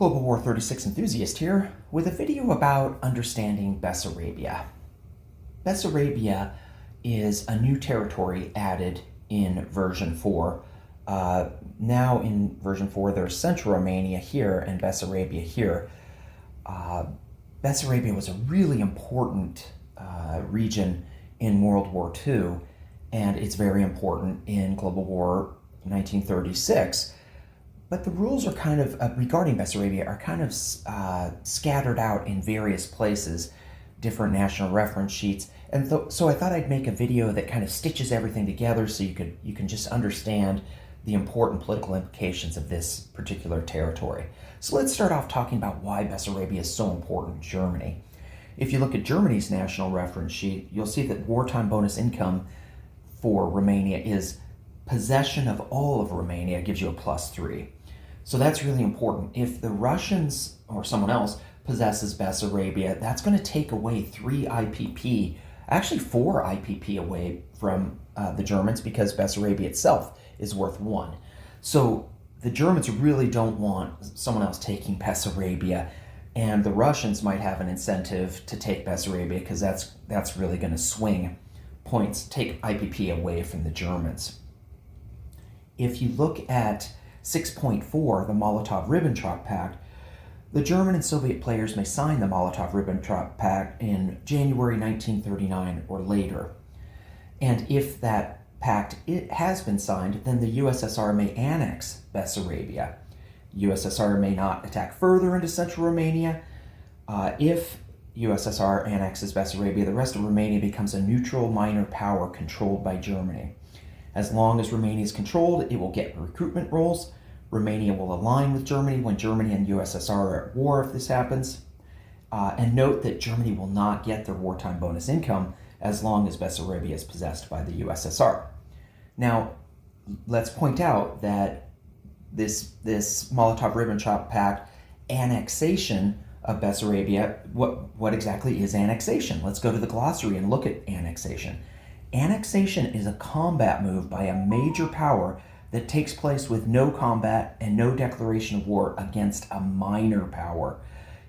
Global War 36 enthusiast here with a video about understanding Bessarabia. Bessarabia is a new territory added in version 4. Now in version 4 there's Central Romania here and Bessarabia here. Bessarabia was a really important region in World War II, and it's very important in Global War 1936. But the rules are kind of, regarding Bessarabia, are kind of scattered out in various places, different national reference sheets. And so I thought I'd make a video that kind of stitches everything together so you can just understand the important political implications of this particular territory. So let's start off talking about why Bessarabia is so important in Germany. If you look at Germany's national reference sheet, you'll see that wartime bonus income for Romania is possession of all of Romania gives you a +3. So that's really important. If the Russians or someone else possesses Bessarabia, that's going to take away 3 IPP, actually 4 IPP away from the Germans, because Bessarabia itself is worth 1. So the Germans really don't want someone else taking Bessarabia, and the Russians might have an incentive to take Bessarabia because that's really going to swing points, take IPP away from the Germans. If you look at 6.4, the Molotov-Ribbentrop Pact, the German and Soviet players may sign the Molotov-Ribbentrop Pact in January 1939 or later. And if that pact has been signed, then the USSR may annex Bessarabia. USSR may not attack further into Central Romania. If USSR annexes Bessarabia, the rest of Romania becomes a neutral minor power controlled by Germany. As long as Romania is controlled, it will get recruitment roles. Romania will align with Germany when Germany and USSR are at war if this happens. And note that Germany will not get their wartime bonus income as long as Bessarabia is possessed by the USSR. Now, let's point out that this Molotov-Ribbentrop Pact annexation of Bessarabia, what exactly is annexation? Let's go to the glossary and look at annexation. Annexation is a combat move by a major power that takes place with no combat and no declaration of war against a minor power.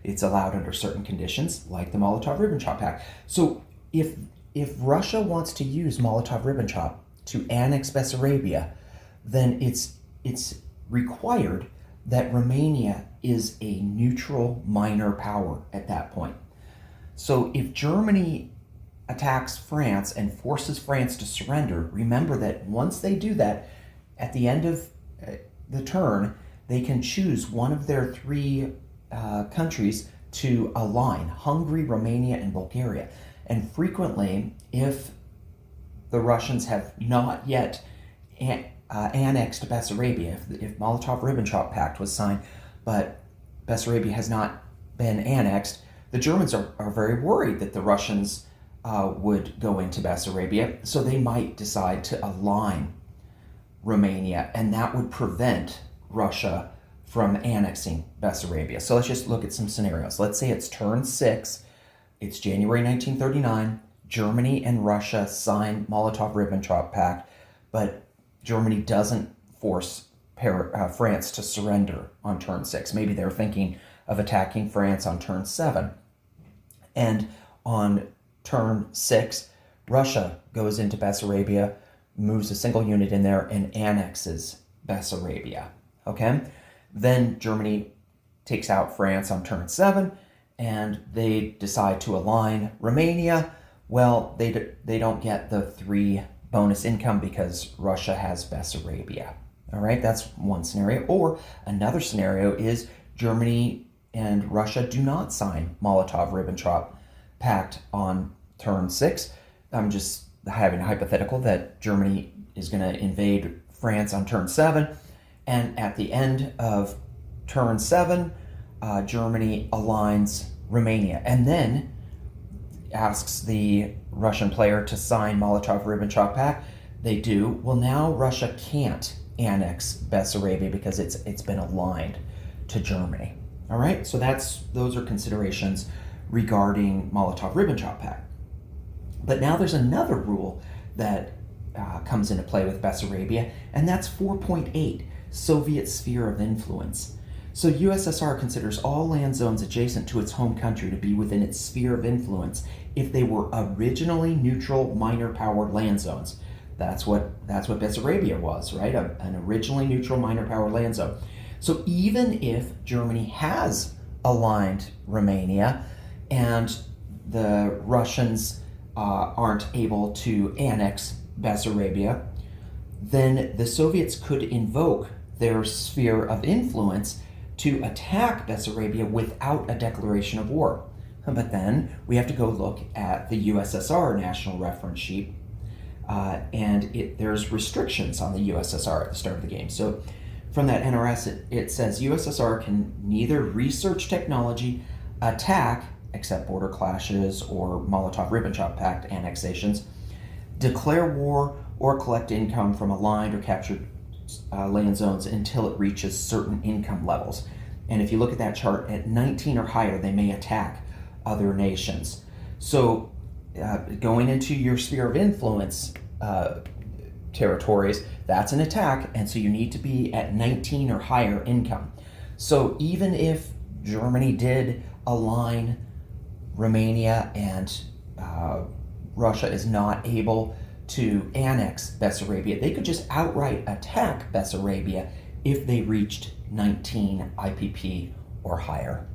It's allowed under certain conditions, like the Molotov-Ribbentrop Pact. So if Russia wants to use Molotov-Ribbentrop to annex Bessarabia, then it's required that Romania is a neutral minor power at that point. So if Germany attacks France and forces France to surrender, remember that once they do that, at the end of the turn, they can choose one of their 3 countries to align: Hungary, Romania, and Bulgaria. And frequently, if the Russians have not yet annexed Bessarabia, if Molotov-Ribbentrop Pact was signed, but Bessarabia has not been annexed, the Germans are very worried that the Russians would go into Bessarabia, so they might decide to align Romania, and that would prevent Russia from annexing Bessarabia. So let's just look at some scenarios. Let's say it's turn 6, it's January 1939, Germany and Russia sign Molotov-Ribbentrop Pact, but Germany doesn't force France to surrender on turn 6. Maybe they're thinking of attacking France on turn 7. And on turn 6, Russia goes into Bessarabia, moves a single unit in there, and annexes Bessarabia. Okay? Then Germany takes out France on turn 7, and they decide to align Romania. Well, they don't get the 3 bonus income because Russia has Bessarabia. All right? That's one scenario. Or another scenario is Germany and Russia do not sign Molotov-Ribbentrop Pact on turn 6. I'm just having a hypothetical that Germany is going to invade France on turn 7, and at the end of turn 7, Germany aligns Romania, and then asks the Russian player to sign Molotov-Ribbentrop Pact. They do. Well, now Russia can't annex Bessarabia because it's been aligned to Germany. All right, so those are considerations regarding Molotov-Ribbentrop Pact. But now there's another rule that comes into play with Bessarabia, and that's 4.8, Soviet Sphere of Influence. So USSR considers all land zones adjacent to its home country to be within its sphere of influence if they were originally neutral minor power land zones. That's what Bessarabia was, right? An originally neutral minor power land zone. So even if Germany has aligned Romania and the Russians aren't able to annex Bessarabia, then the Soviets could invoke their sphere of influence to attack Bessarabia without a declaration of war. But then we have to go look at the USSR national reference sheet, and there's restrictions on the USSR at the start of the game. So from that NRS, it says USSR can neither research technology, attack, except border clashes or Molotov-Ribbentrop Pact annexations, declare war, or collect income from aligned or captured land zones until it reaches certain income levels. And if you look at that chart, at 19 or higher, they may attack other nations. So going into your sphere of influence territories, that's an attack, and so you need to be at 19 or higher income. So even if Germany did align Romania and Russia is not able to annex Bessarabia, they could just outright attack Bessarabia if they reached 19 IPP or higher.